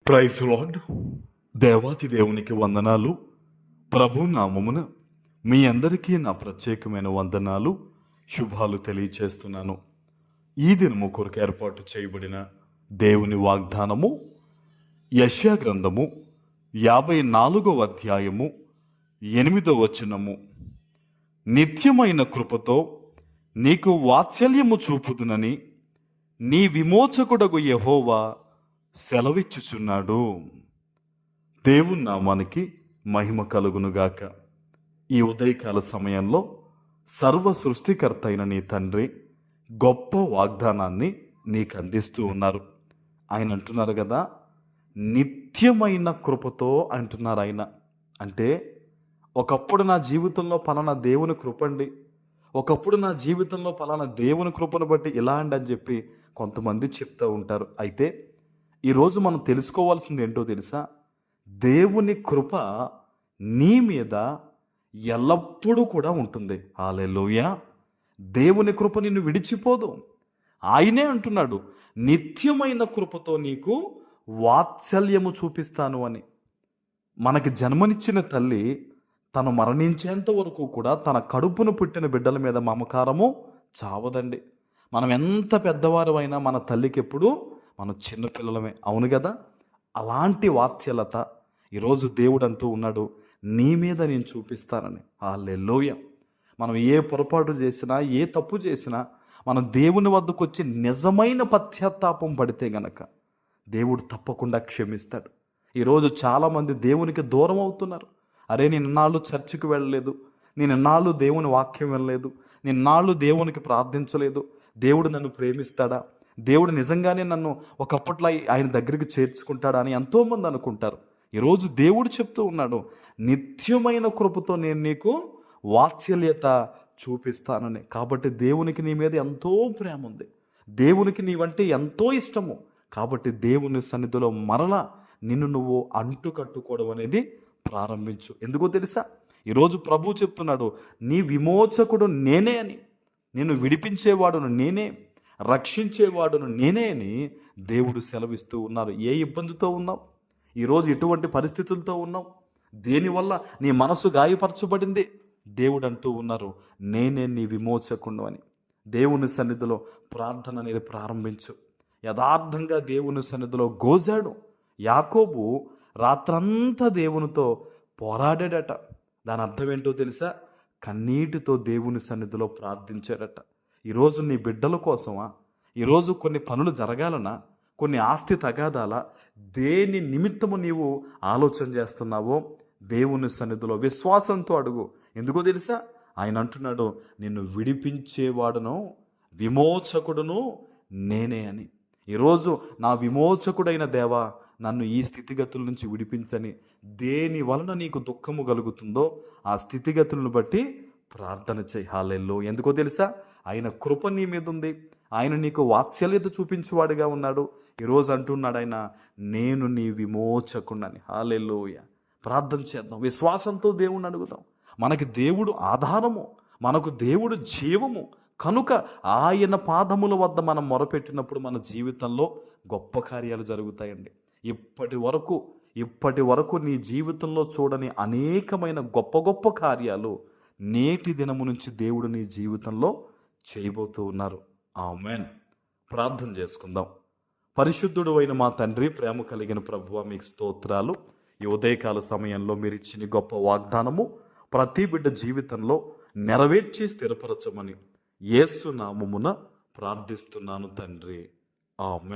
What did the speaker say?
Praise lord. దేవాతి దేవునికి వందనాలు. ప్రభు నామమున మీ అందరికీ నా ప్రత్యేకమైన వందనాలు, శుభాలు తెలియచేస్తున్నాను. ఈ దినము కొరకు ఏర్పాటు చేయబడిన దేవుని వాగ్దానము యెషయా గ్రంథము 54వ అధ్యాయము 8వ వచనము. నిత్యమైన కృపతో నీకు వాత్సల్యము చూపుదునని నీ విమోచకుడగు యెహోవా సెలవిచ్చుచున్నాడు. దేవుని నామానికి మహిమ కలుగునుగాక. ఈ ఉదయకాల సమయంలో సర్వ సృష్టికర్త అయిన నీ తండ్రి గొప్ప వాగ్దానాన్ని నీకు అందిస్తూ ఉన్నారు. ఆయన అంటున్నారు కదా, నిత్యమైన కృపతో అంటున్నారు ఆయన. అంటే ఒకప్పుడు నా జీవితంలో పలానా దేవుని కృపండి, ఒకప్పుడు నా జీవితంలో పలానా దేవుని కృపను బట్టి ఇలా అండి అని చెప్పి కొంతమంది చెప్తూ ఉంటారు. అయితే ఈరోజు మనం తెలుసుకోవాల్సింది ఏంటో తెలుసా? దేవుని కృప నీ మీద ఎల్లప్పుడూ కూడా ఉంటుంది. హల్లెలూయా. దేవుని కృప నిన్ను విడిచిపోదు. ఆయనే అంటున్నాడు, నిత్యమైన కృపతో నీకు వాత్సల్యము చూపిస్తాను అని. మనకి జన్మనిచ్చిన తల్లి తను మరణించేంత వరకు కూడా తన కడుపును పుట్టిన బిడ్డల మీద మమకారము చావదండి. మనం ఎంత పెద్దవారు అయినా మన తల్లికి ఎప్పుడు మనం చిన్నపిల్లలమే, అవును కదా? అలాంటి వాత్సల్యత ఈరోజు దేవుడు అంటూ ఉన్నాడు, నీ మీద నేను చూపిస్తానని. హల్లెలూయా. మనం ఏ పొరపాటు చేసినా, ఏ తప్పు చేసినా మనం దేవుని వద్దకు వచ్చి నిజమైన పశ్చాత్తాపం పడితే గనక దేవుడు తప్పకుండా క్షమిస్తాడు. ఈరోజు చాలామంది దేవునికి దూరం అవుతున్నారు. అరే, నేను ఇన్నాళ్ళు చర్చికి వెళ్ళలేదు, నేను ఇన్నాళ్ళు దేవుని వాక్యం వినలేదు, నేను ఇన్నాళ్ళు దేవునికి ప్రార్థించలేదు, దేవుడు నన్ను ప్రేమిస్తాడా, దేవుడు నిజంగానే నన్ను ఒకప్పట్లో ఆయన దగ్గరికి చేర్చుకుంటాడా అని ఎంతోమంది అనుకుంటారు. ఈరోజు దేవుడు చెప్తూ ఉన్నాడు, నిత్యమైన కృపతో నేను నీకు వాత్సల్యత చూపిస్తానని. కాబట్టి దేవునికి నీ మీద ఎంతో ప్రేమ ఉంది, దేవునికి నీవంటే ఎంతో ఇష్టము. కాబట్టి దేవుని సన్నిధిలో మరలా నిన్ను నువ్వు అంటు కట్టుకోవడం అనేది ప్రారంభించు. ఎందుకో తెలుసా? ఈరోజు ప్రభు చెప్తున్నాడు, నీ విమోచకుడు నేనే అని, నిన్ను విడిపించేవాడును నేనే, రక్షించేవాడును నేనే అని దేవుడు సెలవిస్తూ ఉన్నారు. ఏ ఇబ్బందితో ఉన్నావు ఈరోజు, ఎటువంటి పరిస్థితులతో ఉన్నావు, దేనివల్ల నీ మనసు గాయపరచబడింది, దేవుడు అంటూ ఉన్నారు, నేనే నీ విమోచకుడు అని. దేవుని సన్నిధిలో ప్రార్థన అనేది ప్రారంభించు. యథార్థంగా దేవుని సన్నిధిలో గోజాడు. యాకోబు రాత్రంతా దేవునితో పోరాడాడట. దాని అర్థం ఏంటో తెలుసా? కన్నీటితో దేవుని సన్నిధిలో ప్రార్థించాడట. ఈరోజు నీ బిడ్డల కోసమా, ఈరోజు కొన్ని పనులు జరగాలనా, కొన్ని ఆస్తి తగాదాలా, దేని నిమిత్తము నీవు ఆలోచన చేస్తున్నావో దేవుని సన్నిధిలో విశ్వాసంతో అడుగు. ఎందుకో తెలుసా? ఆయన అంటున్నాడు, నిన్ను విడిపించేవాడును విమోచకుడును నేనే అని. ఈరోజు నా విమోచకుడైన దేవా, నన్ను ఈ స్థితిగతుల నుంచి విడిపించని, దేని వలన నీకు దుఃఖము కలుగుతుందో ఆ స్థితిగతులను బట్టి ప్రార్థన చేయి. హల్లెలూయా. ఎందుకో తెలుసా? ఆయన కృప నీ మీద ఉంది, ఆయన నీకు వాత్సల్యత చూపించేవాడుగా ఉన్నాడు. ఈరోజు అంటున్నాడు ఆయన, నేను నీ విమోచకుడని. హల్లెలూయా. ప్రార్థన చేద్దాం, విశ్వాసంతో దేవుణ్ణి అడుగుదాం. మనకి దేవుడు ఆధారము, మనకు దేవుడు జీవము కనుక ఆయన పాదముల వద్ద మనం మొరపెట్టినప్పుడు మన జీవితంలో గొప్ప కార్యాలు జరుగుతాయండి. ఇప్పటి వరకు నీ జీవితంలో చూడని అనేకమైన గొప్ప గొప్ప కార్యాలు నేటి దినము నుంచి దేవుడు నీ జీవితంలో చేయబోతూ ఉన్నారు. ఆమేన్. ప్రార్థన చేసుకుందాం. పరిశుద్ధుడు అయిన మా తండ్రి, ప్రేమ కలిగిన ప్రభువా, మీకు స్తోత్రాలు. ఈ ఉదయకాల సమయంలో మీరు ఇచ్చిన గొప్ప వాగ్దానము ప్రతి బిడ్డ జీవితంలో నెరవేర్చి స్థిరపరచమని యేసు నామమున ప్రార్థిస్తున్నాను తండ్రి. ఆమేన్.